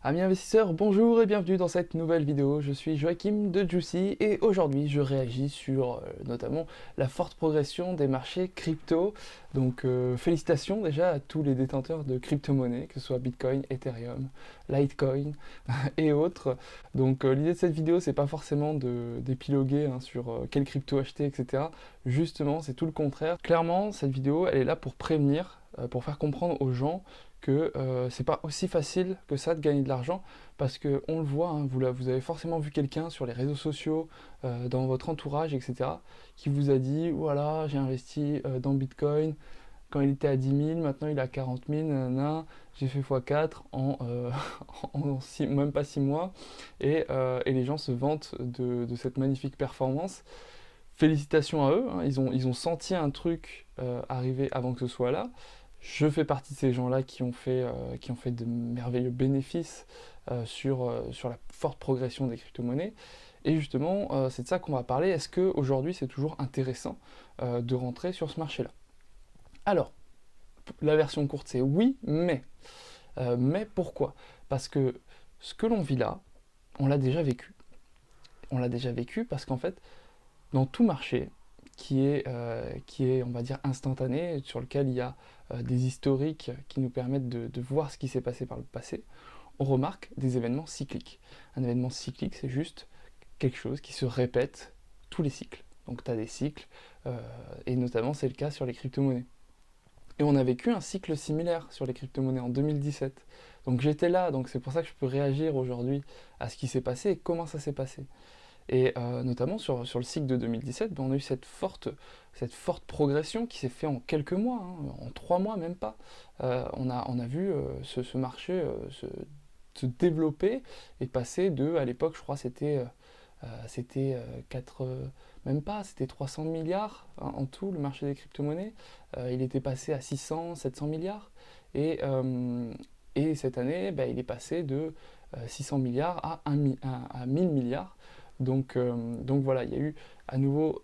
Amis investisseurs, bonjour et bienvenue dans cette nouvelle vidéo. Je suis Joachim de Juicy et aujourd'hui je réagis sur notamment la forte progression des marchés crypto. Donc félicitations déjà à tous les détenteurs de crypto-monnaies, que ce soit Bitcoin, Ethereum, Litecoin et autres. Donc l'idée de cette vidéo c'est pas forcément d'épiloguer sur quelle crypto acheter, etc. Justement c'est tout le contraire. Clairement cette vidéo elle est là pour prévenir, pour faire comprendre aux gens que c'est pas aussi facile que ça de gagner de l'argent parce que on le voit, hein, vous avez forcément vu quelqu'un sur les réseaux sociaux, dans votre entourage, etc., qui vous a dit voilà, j'ai investi dans Bitcoin quand il était à 10 000, maintenant il est à 40 000, nanana, j'ai fait x4 même pas 6 mois, et les gens se vantent de cette magnifique performance. Félicitations à eux, hein, ils ont senti un truc arriver avant que ce soit là. Je fais partie de ces gens-là qui ont fait de merveilleux bénéfices sur la forte progression des crypto-monnaies. Et justement, c'est de ça qu'on va parler. Est-ce qu'aujourd'hui, c'est toujours intéressant de rentrer sur ce marché-là? Alors, la version courte, c'est oui, mais. Mais pourquoi? Parce que ce que l'on vit là, on l'a déjà vécu. On l'a déjà vécu parce qu'en fait, dans tout marché qui est, on va dire, instantané, sur lequel il y a des historiques qui nous permettent de voir ce qui s'est passé par le passé, on remarque des événements cycliques. Un événement cyclique, c'est juste quelque chose qui se répète tous les cycles. Donc tu as des cycles, et notamment c'est le cas sur les crypto-monnaies. Et on a vécu un cycle similaire sur les crypto-monnaies en 2017. Donc j'étais là, donc c'est pour ça que je peux réagir aujourd'hui à ce qui s'est passé et comment ça s'est passé. Et notamment sur le cycle de 2017, ben, on a eu cette forte progression qui s'est fait en quelques mois, hein, en 3 mois même pas. On a vu ce marché se développer et passer de, à l'époque je crois c'était 4, même pas, c'était 300 milliards, hein, en tout, le marché des crypto-monnaies. Il était passé à 600, 700 milliards. Et, euh, et cette année, ben, il est passé de 600 milliards à 1000 milliards. Donc voilà, il y a eu à nouveau,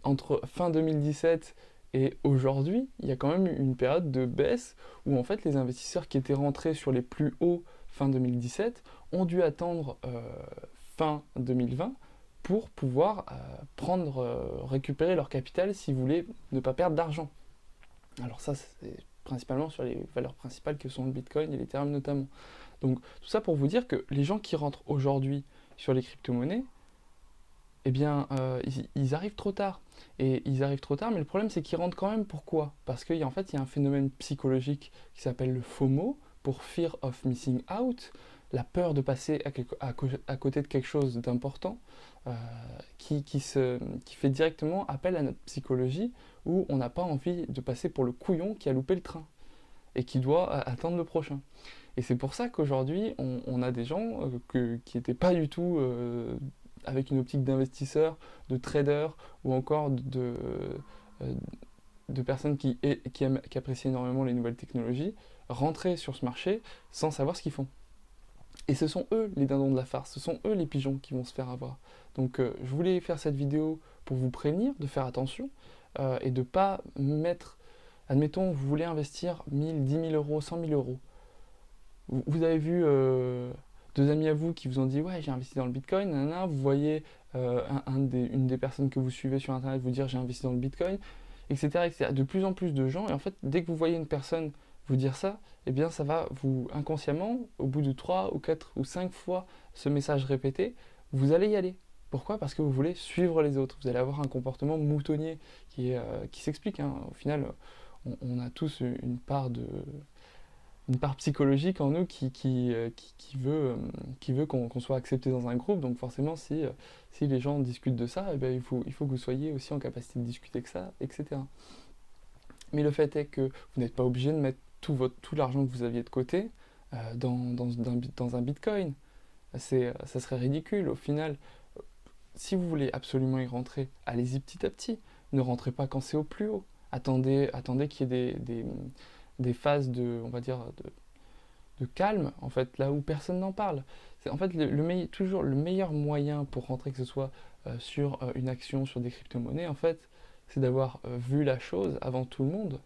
entre fin 2017 et aujourd'hui, il y a quand même eu une période de baisse où en fait les investisseurs qui étaient rentrés sur les plus hauts fin 2017 ont dû attendre fin 2020 pour pouvoir récupérer leur capital s'ils voulaient ne pas perdre d'argent. Alors ça, c'est principalement sur les valeurs principales que sont le Bitcoin et l'Ethereum notamment. Donc tout ça pour vous dire que les gens qui rentrent aujourd'hui sur les crypto-monnaies, eh bien, ils arrivent trop tard. Et ils arrivent trop tard, mais le problème c'est qu'ils rentrent quand même. Pourquoi? Parce qu'en fait, il y a un phénomène psychologique qui s'appelle le FOMO, pour Fear of Missing Out, la peur de passer à côté de quelque chose d'important, euh, qui fait directement appel à notre psychologie, où on n'a pas envie de passer pour le couillon qui a loupé le train et qui doit attendre le prochain. Et c'est pour ça qu'aujourd'hui, on a des gens qui n'étaient pas du tout avec une optique d'investisseur, de trader, ou encore euh, de personnes qui apprécient énormément les nouvelles technologies, rentrer sur ce marché sans savoir ce qu'ils font. Et ce sont eux les dindons de la farce, ce sont eux les pigeons qui vont se faire avoir. Donc je voulais faire cette vidéo pour vous prévenir de faire attention et de ne pas mettre, admettons, vous voulez investir 1000, 10 000 euros, 100 000 euros. Vous avez vu deux amis à vous qui vous ont dit ouais j'ai investi dans le Bitcoin, nanana, vous voyez une des personnes que vous suivez sur internet vous dire j'ai investi dans le Bitcoin, etc., etc. De plus en plus de gens, et en fait dès que vous voyez une personne vous dire ça, eh bien ça va vous inconsciemment, au bout de 3 ou 4 ou 5 fois ce message répété, vous allez y aller. Pourquoi? Parce que vous voulez suivre les autres. Vous allez avoir un comportement moutonnier qui s'explique, hein. Au final, on a tous une part psychologique en nous qui veut qu'on soit accepté dans un groupe. Donc forcément, si les gens discutent de ça, eh bien, il faut que vous soyez aussi en capacité de discuter de ça, etc. Mais le fait est que vous n'êtes pas obligé de mettre tout l'argent que vous aviez de côté dans un bitcoin. Ça serait ridicule. Au final, si vous voulez absolument y rentrer, allez-y petit à petit. Ne rentrez pas quand c'est au plus haut. Attendez qu'il y ait des phases on va dire, de calme, en fait, là où personne n'en parle. C'est en fait toujours le meilleur moyen pour rentrer, que ce soit sur une action, sur des crypto-monnaies, en fait, c'est d'avoir vu la chose avant tout le monde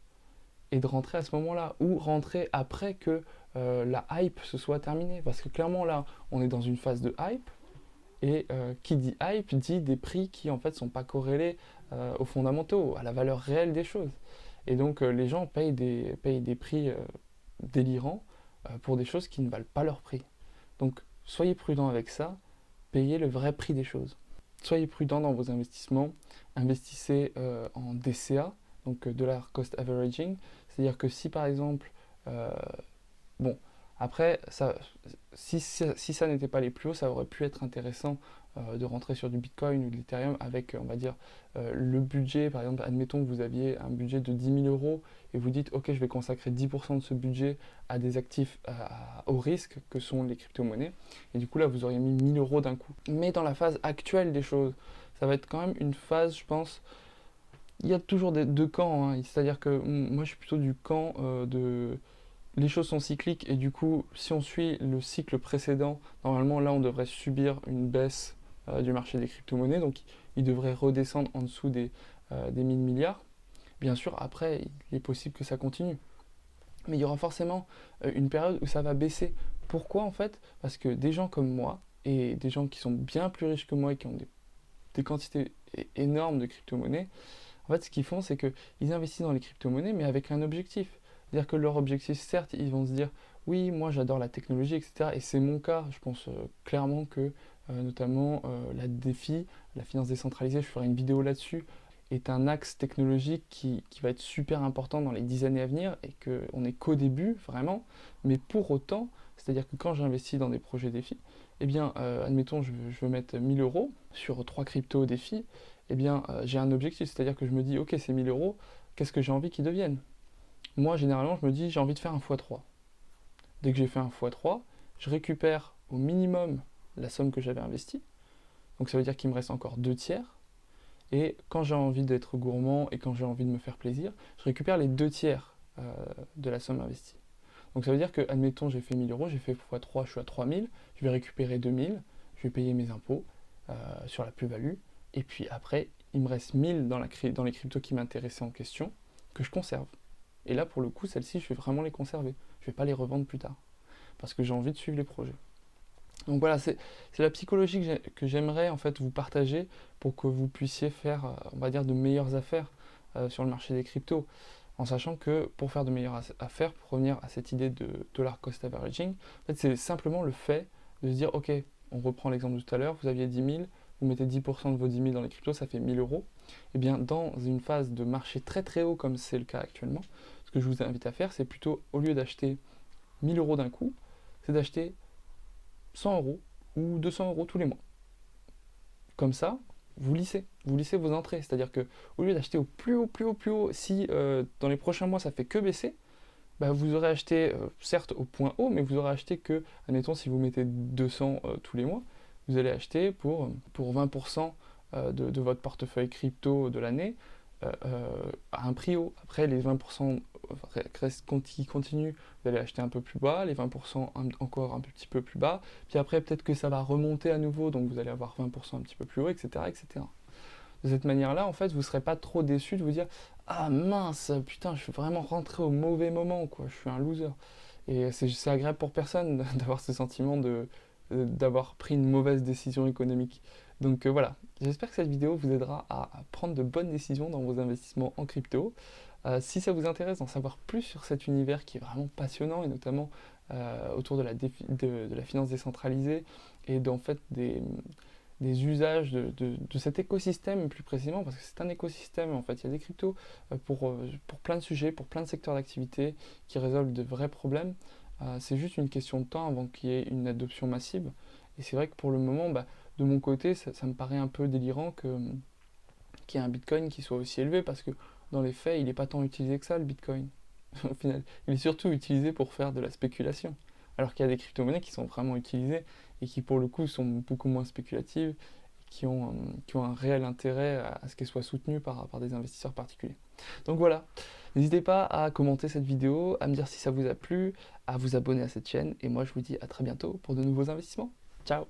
et de rentrer à ce moment-là, ou rentrer après que la hype se soit terminée. Parce que clairement là, on est dans une phase de hype, et qui dit hype dit des prix qui en fait sont pas corrélés aux fondamentaux, à la valeur réelle des choses. Et donc les gens payent des prix délirants pour des choses qui ne valent pas leur prix. Donc soyez prudents avec ça, payez le vrai prix des choses. Soyez prudents dans vos investissements, investissez en DCA, donc Dollar Cost Averaging, c'est-à-dire que si par exemple, bon, après, si ça n'était pas les plus hauts, ça aurait pu être intéressant de rentrer sur du Bitcoin ou de l'Ethereum avec, on va dire, le budget. Par exemple, admettons que vous aviez un budget de 10 000 euros et vous dites, ok, je vais consacrer 10% de ce budget à des actifs au risque que sont les crypto-monnaies. Et du coup, là, vous auriez mis 1000 euros d'un coup. Mais dans la phase actuelle des choses, ça va être quand même une phase, je pense, il y a toujours deux camps, hein. C'est-à-dire que moi, je suis plutôt du camp de les choses sont cycliques et du coup, si on suit le cycle précédent, normalement là on devrait subir une baisse du marché des crypto-monnaies, donc il devrait redescendre en dessous des 1000 milliards. Bien sûr, après, il est possible que ça continue. Mais il y aura forcément une période où ça va baisser. Pourquoi en fait? Parce que des gens comme moi, et des gens qui sont bien plus riches que moi et qui ont des quantités énormes de crypto-monnaies, en fait ce qu'ils font c'est qu'ils investissent dans les crypto-monnaies mais avec un objectif. C'est-à-dire que leur objectif, certes, ils vont se dire oui, moi j'adore la technologie, etc. Et c'est mon cas. Je pense clairement que notamment la DeFi, la finance décentralisée, je ferai une vidéo là-dessus, est un axe technologique qui va être super important dans les 10 années à venir et qu'on n'est qu'au début, vraiment. Mais pour autant, c'est-à-dire que quand j'investis dans des projets DeFi, eh bien, admettons, je veux mettre 1000 euros sur 3 cryptos DeFi, eh bien, j'ai un objectif, c'est-à-dire que je me dis, ok, c'est 1000 euros, qu'est-ce que j'ai envie qu'ils deviennent? Moi, généralement, je me dis, j'ai envie de faire un x3. Dès que j'ai fait un x3, je récupère au minimum la somme que j'avais investie. Donc ça veut dire qu'il me reste encore 2 tiers. Et quand j'ai envie d'être gourmand et quand j'ai envie de me faire plaisir, je récupère les 2 tiers de la somme investie. Donc ça veut dire que, admettons, j'ai fait 1000 euros, j'ai fait x3, je suis à 3000, je vais récupérer 2000, je vais payer mes impôts sur la plus-value. Et puis après, il me reste 1000 dans les cryptos qui m'intéressaient en question, que je conserve. Et là, pour le coup, celles-ci, je vais vraiment les conserver. Je ne vais pas les revendre plus tard. Parce que j'ai envie de suivre les projets. Donc voilà, c'est la psychologie que j'aimerais en fait vous partager pour que vous puissiez faire, on va dire, de meilleures affaires sur le marché des cryptos. En sachant que pour faire de meilleures affaires, pour revenir à cette idée de dollar cost averaging, en fait, c'est simplement le fait de se dire, ok, on reprend l'exemple de tout à l'heure, vous aviez 10 000, vous mettez 10% de vos 10 000 dans les cryptos, ça fait 1000 euros. Et bien, dans une phase de marché très très haut comme c'est le cas actuellement, ce que je vous invite à faire, c'est plutôt, au lieu d'acheter 1000 euros d'un coup, c'est d'acheter 100 euros ou 200 euros tous les mois. Comme ça, vous lissez vos entrées. C'est-à-dire que au lieu d'acheter au plus haut, si dans les prochains mois ça fait que baisser, bah, vous aurez acheté, certes au point haut, mais vous aurez acheté que, admettons, si vous mettez 200 tous les mois, vous allez acheter pour 20% de votre portefeuille crypto de l'année à un prix haut. Après, les 20% qui continuent, vous allez acheter un peu plus bas, les 20% encore un petit peu plus bas, puis après, peut-être que ça va remonter à nouveau, donc vous allez avoir 20% un petit peu plus haut, etc., etc. De cette manière-là, en fait, vous ne serez pas trop déçu de vous dire « Ah mince, putain, je suis vraiment rentré au mauvais moment, quoi, je suis un loser. » Et c'est agréable pour personne d'avoir ce sentiment d'avoir pris une mauvaise décision économique. Donc voilà, j'espère que cette vidéo vous aidera à prendre de bonnes décisions dans vos investissements en crypto. Si ça vous intéresse d'en savoir plus sur cet univers qui est vraiment passionnant et notamment autour de la finance décentralisée et d'en fait des usages de cet écosystème plus précisément, parce que c'est un écosystème en fait, il y a des cryptos pour plein de sujets, pour plein de secteurs d'activité qui résolvent de vrais problèmes. C'est juste une question de temps avant qu'il y ait une adoption massive. Et c'est vrai que pour le moment, de mon côté, ça me paraît un peu délirant qu'il y ait un Bitcoin qui soit aussi élevé, parce que dans les faits, il n'est pas tant utilisé que ça, le Bitcoin. Au final, il est surtout utilisé pour faire de la spéculation. Alors qu'il y a des crypto-monnaies qui sont vraiment utilisées et qui, pour le coup, sont beaucoup moins spéculatives, qui ont un réel intérêt à ce qu'elles soient soutenues par des investisseurs particuliers. Donc voilà, n'hésitez pas à commenter cette vidéo, à me dire si ça vous a plu, à vous abonner à cette chaîne, et moi je vous dis à très bientôt pour de nouveaux investissements. Ciao!